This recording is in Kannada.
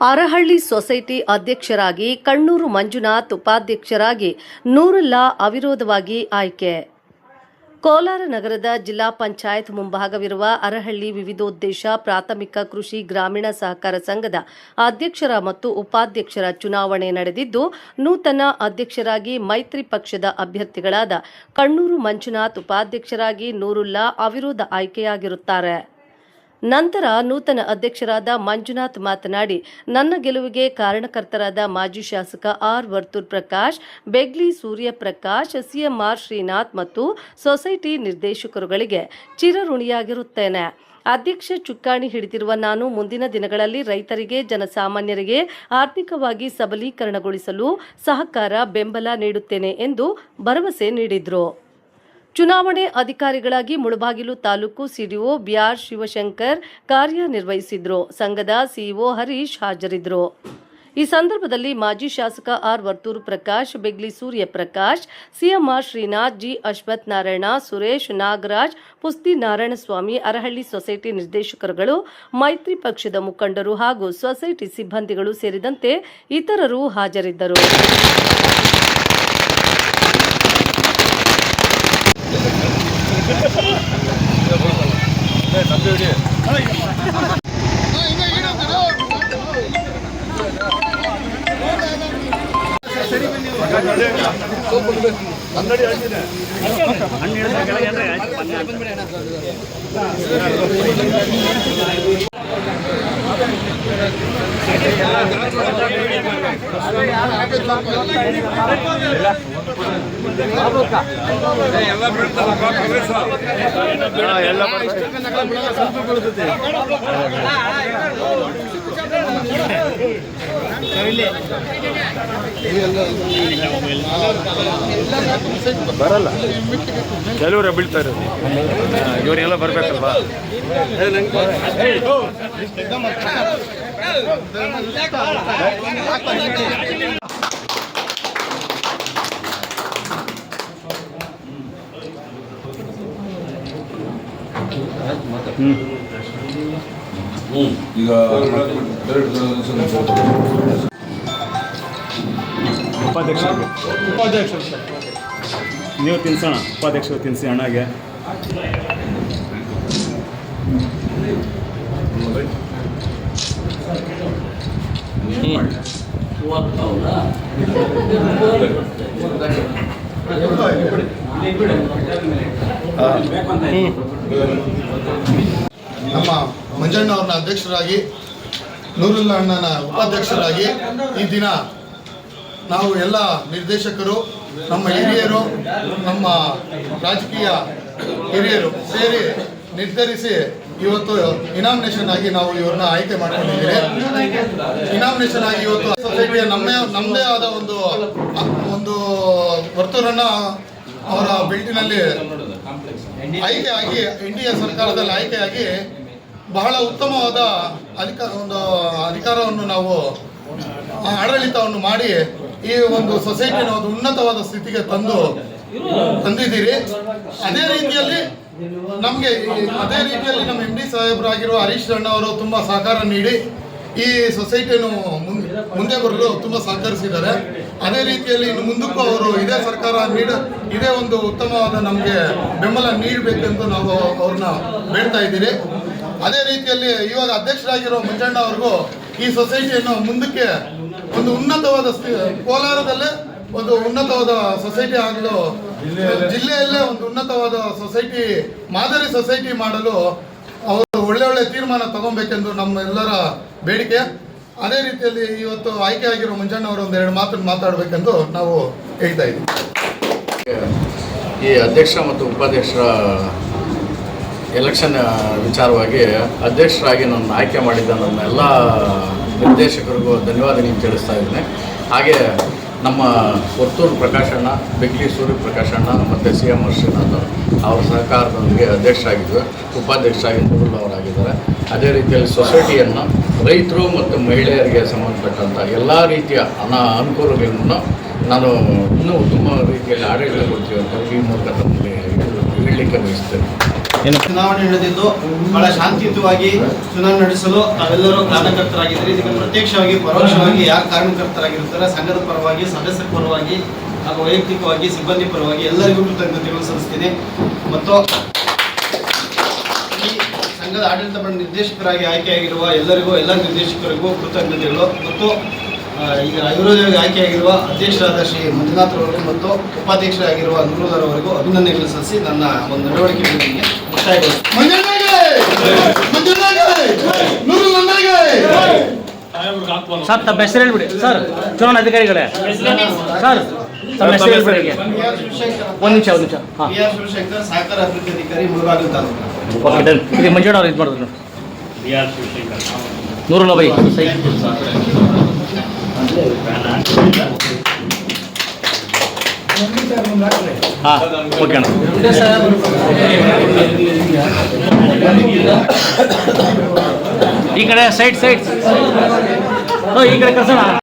ಅರಹಳ್ಳಿ ಸೊಸೈಟಿ ಅಧ್ಯಕ್ಷರಾಗಿ ಕಣ್ಣೂರು ಮಂಜುನಾಥ್, ಉಪಾಧ್ಯಕ್ಷರಾಗಿ ನೂರುಲ್ಲಾ ಅವಿರೋಧವಾಗಿ ಆಯ್ಕೆ. ಕೋಲಾರ ನಗರದ ಜಿಲ್ಲಾ ಪಂಚಾಯತ್ ಮುಂಭಾಗವಿರುವ ಅರಹಳ್ಳಿ ವಿವಿಧೋದ್ದೇಶ ಪ್ರಾಥಮಿಕ ಕೃಷಿ ಗ್ರಾಮೀಣ ಸಹಕಾರ ಸಂಘದ ಅಧ್ಯಕ್ಷರ ಮತ್ತು ಉಪಾಧ್ಯಕ್ಷರ ಚುನಾವಣೆ ನಡೆದಿದ್ದು, ನೂತನ ಅಧ್ಯಕ್ಷರಾಗಿ ಮೈತ್ರಿ ಪಕ್ಷದ ಅಭ್ಯರ್ಥಿಗಳಾದ ಕಣ್ಣೂರು ಮಂಜುನಾಥ್, ಉಪಾಧ್ಯಕ್ಷರಾಗಿ ನೂರುಲ್ಲಾ ಅವಿರೋಧ ಆಯ್ಕೆಯಾಗಿರುತ್ತಾರೆ. ನಂತರ ನೂತನ ಅಧ್ಯಕ್ಷರಾದ ಮಂಜುನಾಥ್ ಮಾತನಾಡಿ, ನನ್ನ ಗೆಲುವಿಗೆ ಕಾರಣಕರ್ತರಾದ ಮಾಜಿ ಶಾಸಕ ಆರ್. ವರ್ತೂರ್ ಪ್ರಕಾಶ್, ಬೆಗ್ಲಿ ಸೂರ್ಯಪ್ರಕಾಶ್, ಸಿಎಂಆರ್ ಶ್ರೀನಾಥ್ ಮತ್ತು ಸೊಸೈಟಿ ನಿರ್ದೇಶಕರುಗಳಿಗೆ ಚಿರಋಣಿಯಾಗಿರುತ್ತೇನೆ. ಅಧ್ಯಕ್ಷ ಚುಕ್ಕಾಣಿ ಹಿಡಿದಿರುವ ನಾನು ಮುಂದಿನ ದಿನಗಳಲ್ಲಿ ರೈತರಿಗೆ, ಜನಸಾಮಾನ್ಯರಿಗೆ ಆರ್ಥಿಕವಾಗಿ ಸಬಲೀಕರಣಗೊಳಿಸಲು ಸಹಕಾರ, ಬೆಂಬಲ ನೀಡುತ್ತೇನೆ ಎಂದು ಭರವಸೆ ನೀಡಿದರು. ಚುನಾವಣೆ ಅಧಿಕಾರಿಗಳಾಗಿ ಮುಳಬಾಗಿಲು ತಾಲೂಕು ಸಿಡಿಒ ಬಿಆರ್ ಶಿವಶಂಕರ್ ಕಾರ್ಯನಿರ್ವಹಿಸಿದ್ರು. ಸಂಘದ ಸಿಇಒ ಹರೀಶ್ ಹಾಜರಿದ್ದರು. ಈ ಸಂದರ್ಭದಲ್ಲಿ ಮಾಜಿ ಶಾಸಕ R. Varthur Prakash, Begli Suryaprakash, CMR Srinath, G. Ashwath Narayana, Suresh, Nagaraj, Pusti Narayanaswamy, Arahalli society ನಿರ್ದೇಶಕರುಗಳು, ಮೈತ್ರಿ ಪಕ್ಷದ ಮುಖಂಡರು ಹಾಗೂ ಸೊಸೈಟಿ ಸಿಬ್ಬಂದಿಗಳು ಸೇರಿದಂತೆ ಇತರರು ಹಾಜರಿದ್ದರು. ಬರಲ್ಲ, ಕೆಲವರೇ ಬೀಳ್ತಾರೆ. ಇವರೆಲ್ಲ ಬರ್ಬೇಕಲ್ವಾ? ಈಗ ಉಪಾಧ್ಯಕ್ಷರು ನೀವು ತಿನ್ಸೋಣ. ಉಪಾಧ್ಯಕ್ಷರು ತಿನ್ನಿಸಿ ಅಣ್ಣಗೆ. ನಮ್ಮ ಮಂಜಣ್ಣ ಅವ್ರನ್ನ ಅಧ್ಯಕ್ಷರಾಗಿ, ನೂರುಲ್ಲಾ ಅಣ್ಣನ ಉಪಾಧ್ಯಕ್ಷರಾಗಿ ಈ ದಿನ ನಾವು ಎಲ್ಲ ನಿರ್ದೇಶಕರು, ನಮ್ಮ ಹಿರಿಯರು, ನಮ್ಮ ರಾಜಕೀಯ ಹಿರಿಯರು ಸೇರಿ ನಿರ್ಧರಿಸಿ ಇವತ್ತು ಇನಾಮಿನೇಷನ್ ಆಗಿ ನಾವು ಇವ್ರನ್ನ ಆಯ್ಕೆ ಮಾಡ್ಕೊಂಡಿದ್ದೀವಿ. ಇನಾಮಿನೇಷನ್ ಆಗಿ ಇವತ್ತು ಸೊಸೈಟಿಯ ನಮ್ಮದೇ ಆದ ಒಂದು ವರ್ತೂರನ್ನ ಅವರ ಬೆಲ್ಟಿನಲ್ಲಿ ಆಯ್ಕೆಯಾಗಿ NDA ಸರ್ಕಾರದಲ್ಲಿ ಆಯ್ಕೆಯಾಗಿ ಬಹಳ ಉತ್ತಮವಾದ ಅಧಿಕಾರವನ್ನು ನಾವು ಆಡಳಿತವನ್ನು ಮಾಡಿ ಈ ಒಂದು ಸೊಸೈಟಿನ ಒಂದು ಉನ್ನತವಾದ ಸ್ಥಿತಿಗೆ ತಂದಿದ್ದೀರಿ. ಅದೇ ರೀತಿಯಲ್ಲಿ ನಮ್ಮ MD ಸಾಹೇಬರಾಗಿರುವ ಹರೀಶ್ ಅಣ್ಣ ಅವರು ತುಂಬ ಸಹಕಾರ ನೀಡಿ ಈ ಸೊಸೈಟಿಯನ್ನು ಮುಂದೆ ಬರಲು ತುಂಬ ಸಹಕರಿಸಿದ್ದಾರೆ. ಅದೇ ರೀತಿಯಲ್ಲಿ ಇನ್ನು ಮುಂದಕ್ಕೂ ಅವರು ಇದೇ ಒಂದು ಉತ್ತಮವಾದ ನಮಗೆ ಬೆಂಬಲ ನೀಡಬೇಕೆಂದು ನಾವು ಅವ್ರನ್ನ ಬೇಡ್ತಾ ಇದ್ದೀರಿ. ಅದೇ ರೀತಿಯಲ್ಲಿ ಇವಾಗ ಅಧ್ಯಕ್ಷರಾಗಿರೋ ಮಂಜಣ್ಣ ಅವ್ರಿಗೂ ಈ ಸೊಸೈಟಿಯನ್ನು ಮುಂದಕ್ಕೆ ಒಂದು ಉನ್ನತವಾದ ಕೋಲಾರದಲ್ಲೇ ಒಂದು ಉನ್ನತವಾದ ಸೊಸೈಟಿ ಆಗಲು, ಜಿಲ್ಲೆಯಲ್ಲೇ ಒಂದು ಉನ್ನತವಾದ ಸೊಸೈಟಿ, ಮಾದರಿ ಸೊಸೈಟಿ ಮಾಡಲು ಅವರು ಒಳ್ಳೆ ತೀರ್ಮಾನ ತಗೊಬೇಕೆಂದು ನಮ್ಮೆಲ್ಲರ ಬೇಡಿಕೆ. ಅದೇ ರೀತಿಯಲ್ಲಿ ಇವತ್ತು ಆಯ್ಕೆಯಾಗಿರೋ ಮಂಜಣ್ಣ ಅವರು ಒಂದೆರಡು ಮಾತನ್ನು ಮಾತಾಡಬೇಕೆಂದು ನಾವು ಹೇಳ್ತಾ ಇದ್ದೀವಿ. ಈ ಅಧ್ಯಕ್ಷ ಮತ್ತು ಉಪಾಧ್ಯಕ್ಷರ ಎಲೆಕ್ಷನ್ ವಿಚಾರವಾಗಿ ಅಧ್ಯಕ್ಷರಾಗಿ ನನ್ನ ಆಯ್ಕೆ ಮಾಡಿದ್ದ ನನ್ನ ಎಲ್ಲ ನಿರ್ದೇಶಕರಿಗೂ ಧನ್ಯವಾದ ತಿಳಿಸ್ತಾ ಇದ್ದೇನೆ. ಹಾಗೆ ನಮ್ಮ ವರ್ತೂರು ಪ್ರಕಾಶಣ್ಣ, ಬೆಗ್ಲಿ ಸೂರ್ಯಪ್ರಕಾಶಣ್ಣ ಮತ್ತು ಸಿಎಂಆರ್ ಶ್ರೀನಾಥ್ ಅವರ ಸಹಕಾರದೊಂದಿಗೆ ಅಧ್ಯಕ್ಷರಾಗಿದ್ದರು. ಉಪಾಧ್ಯಕ್ಷರಾಗಿ ನೂರುಲ್ಲಾ ಅವರಾಗಿದ್ದಾರೆ. ಅದೇ ರೀತಿಯಲ್ಲಿ ಸೊಸೈಟಿಯನ್ನು ರೈತರು ಮತ್ತು ಮಹಿಳೆಯರಿಗೆ ಸಂಬಂಧಪಟ್ಟಂಥ ಎಲ್ಲ ರೀತಿಯ ಅನುಕೂಲಗಳನ್ನು ನಾನು ಇನ್ನೂ ಉತ್ತಮ ರೀತಿಯಲ್ಲಿ ಆಡಳಿತ ಕೊಡ್ತೀವಿ ಅಂತ ಈ ಮೂಲಕ ತಮಗೆ ಹೇಳಲಿಕ್ಕೆ ಬಯಸ್ತೇನೆ. ಚುನಾವಣೆ ನಡೆದಿದ್ದು ಬಹಳ ಶಾಂತಿಯುತವಾಗಿ ಚುನಾವಣೆ ನಡೆಸಲು ತಾವೆಲ್ಲರೂ ಕಾರಣಕರ್ತರಾಗಿದ್ದೀರಿ. ಇದಕ್ಕೆ ಪ್ರತ್ಯಕ್ಷವಾಗಿ ಪರೋಕ್ಷವಾಗಿ ಯಾರು ಕಾರಣಕರ್ತರಾಗಿರ್ತಾರೆ ಸಂಘದ ಪರವಾಗಿ, ಸದಸ್ಯರ ಪರವಾಗಿ ಹಾಗೂ ವೈಯಕ್ತಿಕವಾಗಿ ಸಿಬ್ಬಂದಿ ಪರವಾಗಿ ಎಲ್ಲರಿಗೂ ಕೃತಜ್ಞತೆಗಳು ಸಲ್ಲಿಸ್ತೀನಿ. ಮತ್ತು ಈ ಸಂಘದ ಆಡಳಿತ ಮಂಡಳಿ ನಿರ್ದೇಶಕರಾಗಿ ಆಯ್ಕೆಯಾಗಿರುವ ಎಲ್ಲರಿಗೂ, ಎಲ್ಲ ನಿರ್ದೇಶಕರಿಗೂ ಕೃತಜ್ಞತೆಗಳು. ಮತ್ತು ಈಗ ಅವಿರೋಧವಾಗಿ ಆಯ್ಕೆಯಾಗಿರುವ ಅಧ್ಯಕ್ಷರಾದ ಶ್ರೀ ಮಂಜುನಾಥ್ ರವರಿಗೂ ಮತ್ತು ಉಪಾಧ್ಯಕ್ಷರಾಗಿರುವ ನೂರುಲ್ಲರವರಿಗೂ ಅಭಿನಂದನೆಗಳು ಸಲ್ಲಿಸಿ ನನ್ನ ಒಂದು ನಡವಳಿಕೆಗಳಿಗೆ ಮುಕ್ತಾಯಗೊಳಿಸ್ತೀನಿ. ಸರ್ ತಮ್ಮ ಹೆಸರು ಹೇಳ್ಬಿಡಿ ಸರ್. ಚುನಾವಣಾಧಿಕಾರಿಗಳೇ ಸರ್ ತಮ್ಮ ಹೆಸರು ಹೇಳ್ಬಿಡಿ. ಒಂದು ನಿಮಿಷ ಹಾಂ. PR ಶಿವಶಂಕರ್, ಸಹಕಾರ ಅಭಿವೃದ್ಧಿ ಅಧಿಕಾರಿ, ಮುಳಬಾಗಿಲು ತಾಲೂಕು. Okay done. ಇದು ಮಂಜುನಾಥ್ ಅವ್ರು ಇದು ಮಾಡಿದ್ರು ನೂರುಲ್ಲ ಬೈ ಸೈ. ಹಾಂ ಓಕೆ ಅಣ್ಣ. ಈ ಕಡೆ ಸೈಡ್ ಈ ಕಡೆ ಕಳ್ಸೋಣ.